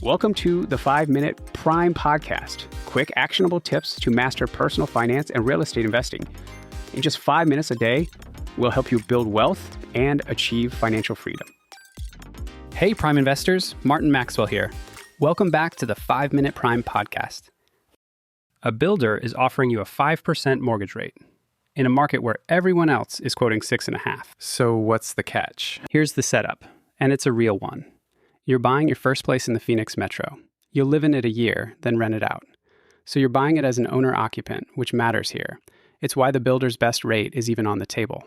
Welcome to the 5-Minute Prime Podcast. Quick, actionable tips to master personal finance and real estate investing. In just 5 minutes a day, we'll help you build wealth and achieve financial freedom. Hey, Prime investors, Martin Maxwell here. Welcome back to the 5-Minute Prime Podcast. A builder is offering you a 5% mortgage rate in a market where everyone else is quoting 6.5%. So what's the catch? Here's the setup, and it's a real one. You're buying your first place in the Phoenix Metro. You'll live in it a year, then rent it out. So you're buying it as an owner-occupant, which matters here. It's why the builder's best rate is even on the table.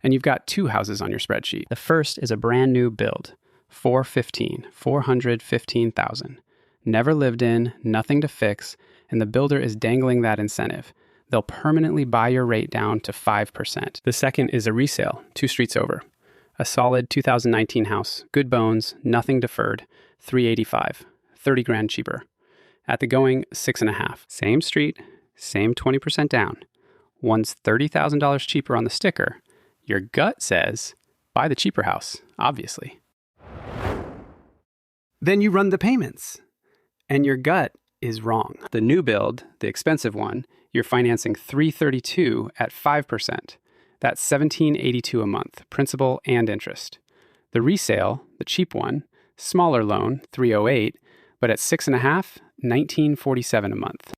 And you've got two houses on your spreadsheet. The first is a brand new build, 415,000. Never lived in, nothing to fix, and the builder is dangling that incentive. They'll permanently buy your rate down to 5%. The second is a resale, 2 streets over. A solid 2019 house, good bones, nothing deferred, $385, $30,000 cheaper. At the going, 6.5. Same street, same 20% down. One's $30,000 cheaper on the sticker. Your gut says, buy the cheaper house, obviously. Then you run the payments, and your gut is wrong. The new build, the expensive one, you're financing $332 at 5%. That's $1,782 a month, principal and interest. The resale, the cheap one, smaller loan, $308, but at 6.5, $1,947 a month.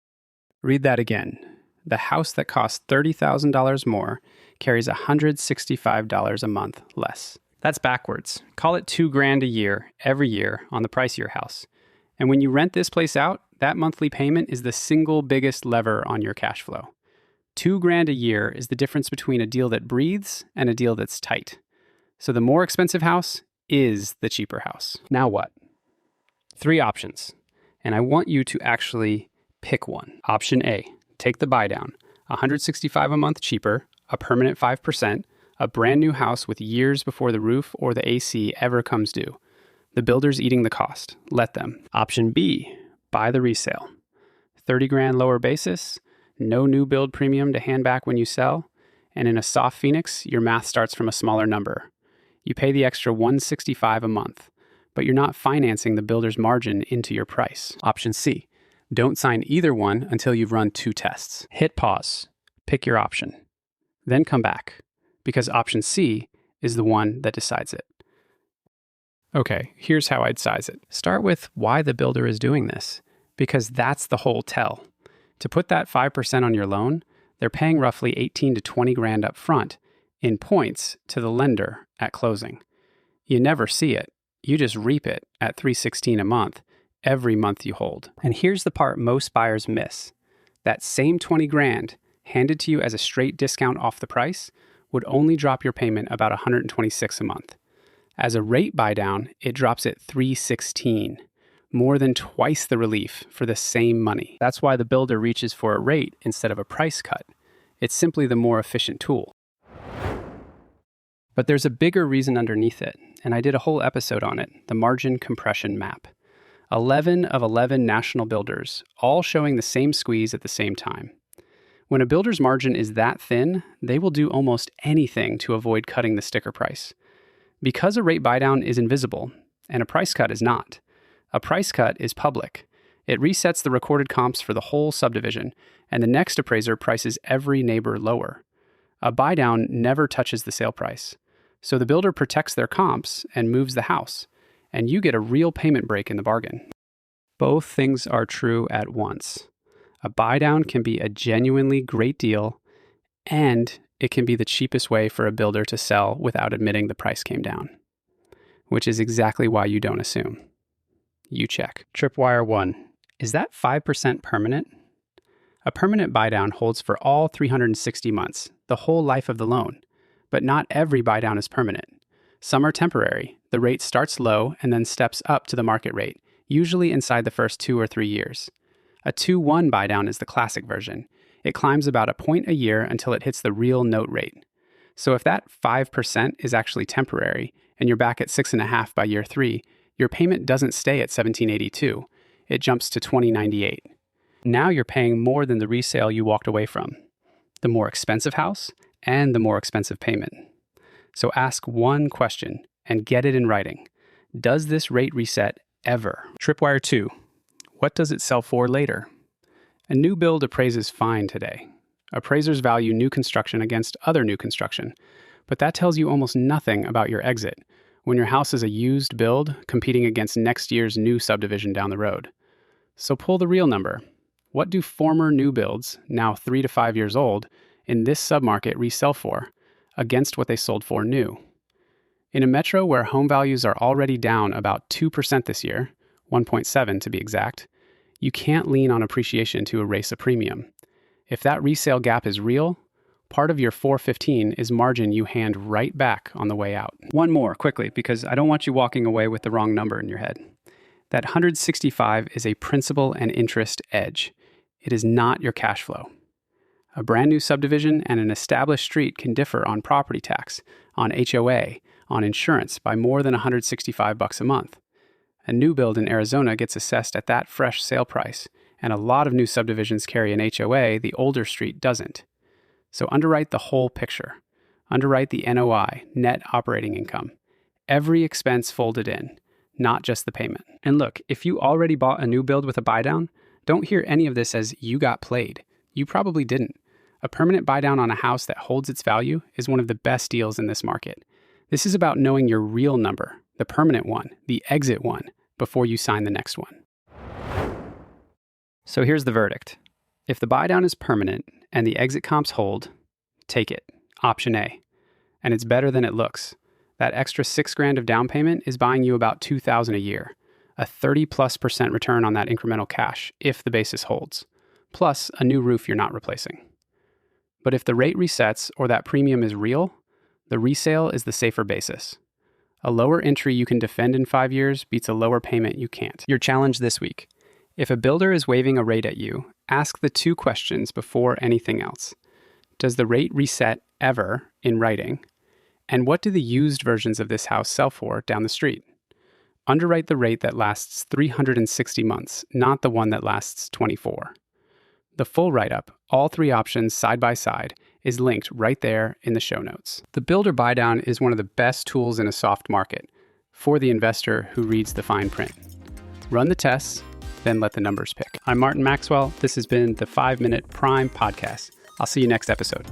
Read that again. The house that costs $30,000 more carries $165 a month less. That's backwards. Call it $2,000 a year, every year, on the pricier house. And when you rent this place out, that monthly payment is the single biggest lever on your cash flow. $2,000 a year is the difference between a deal that breathes and a deal that's tight. So the more expensive house is the cheaper house. Now what? 3 options, and I want you to actually pick one. Option A, take the buydown, $165 a month cheaper, a permanent 5%, a brand new house with years before the roof or the AC ever comes due. The builder's eating the cost. Let them. Option B, buy the resale. $30,000 lower basis, no new build premium to hand back when you sell, and in a soft Phoenix, your math starts from a smaller number. You pay the extra $165 a month, but you're not financing the builder's margin into your price. Option C, don't sign either one until you've run 2 tests. Hit pause, pick your option, then come back, because option C is the one that decides it. Okay, here's how I'd size it. Start with why the builder is doing this, because that's the whole tell. To put that 5% on your loan, they're paying roughly $18,000 to $20,000 up front in points to the lender at closing. You never see it. You just reap it at $316 a month every month you hold. And here's the part most buyers miss. That same $20,000 handed to you as a straight discount off the price would only drop your payment about $126 a month. As a rate buy down, it drops at $316. More than twice the relief for the same money. That's why the builder reaches for a rate instead of a price cut. It's simply the more efficient tool. But there's a bigger reason underneath it, and I did a whole episode on it, the margin compression map. 11 of 11 national builders, all showing the same squeeze at the same time. When a builder's margin is that thin, they will do almost anything to avoid cutting the sticker price. Because a rate buy down is invisible, and a price cut is not. A price cut is public. It resets the recorded comps for the whole subdivision, and the next appraiser prices every neighbor lower. A buydown never touches the sale price. So the builder protects their comps and moves the house, and you get a real payment break in the bargain. Both things are true at once. A buydown can be a genuinely great deal, and it can be the cheapest way for a builder to sell without admitting the price came down, which is exactly why you don't assume. You check. Tripwire One. Is that 5% permanent? A permanent buydown holds for all 360 months, the whole life of the loan. But not every buydown is permanent. Some are temporary. The rate starts low and then steps up to the market rate, usually inside the first 2 or 3 years. A 2-1 buydown is the classic version. It climbs about a point a year until it hits the real note rate. So if that 5% is actually temporary and you're back at 6.5 by year 3, your payment doesn't stay at $1,782. It jumps to $2,098. Now you're paying more than the resale you walked away from, the more expensive house and the more expensive payment. So ask one question and get it in writing. Does this rate reset ever. Tripwire Two. What does it sell for later? A new build appraises fine today. Appraisers value new construction against other new construction, but that tells you almost nothing about your exit when your house is a used build competing against next year's new subdivision down the road. So pull the real number. What do former new builds, now 3 to 5 years old, in this submarket resell for against what they sold for new? In a metro where home values are already down about 2% this year, 1.7 to be exact, you can't lean on appreciation to erase a premium. If that resale gap is real, part of your 415 is margin you hand right back on the way out. One more, quickly, because I don't want you walking away with the wrong number in your head. That 165 is a principal and interest edge. It is not your cash flow. A brand new subdivision and an established street can differ on property tax, on HOA, on insurance by more than $165 a month. A new build in Arizona gets assessed at that fresh sale price, and a lot of new subdivisions carry an HOA the older street doesn't. So underwrite the whole picture. Underwrite the NOI, net operating income. Every expense folded in, not just the payment. And look, if you already bought a new build with a buydown, don't hear any of this as you got played. You probably didn't. A permanent buydown on a house that holds its value is one of the best deals in this market. This is about knowing your real number, the permanent one, the exit one, before you sign the next one. So here's the verdict. If the buydown is permanent and the exit comps hold, take it. Option A. And it's better than it looks. That extra $6,000 of down payment is buying you about $2,000 a year, a 30+% return on that incremental cash if the basis holds, plus a new roof you're not replacing. But if the rate resets or that premium is real, the resale is the safer basis. A lower entry you can defend in 5 years beats a lower payment you can't. Your challenge this week. If a builder is waving a rate at you, ask the 2 questions before anything else. Does the rate reset ever in writing? And what do the used versions of this house sell for down the street? Underwrite the rate that lasts 360 months, not the one that lasts 24. The full write-up, all 3 options side by side, is linked right there in the show notes. The builder buydown is one of the best tools in a soft market for the investor who reads the fine print. Run the tests, then let the numbers pick. I'm Martin Maxwell. This has been the 5-Minute Prime Podcast. I'll see you next episode.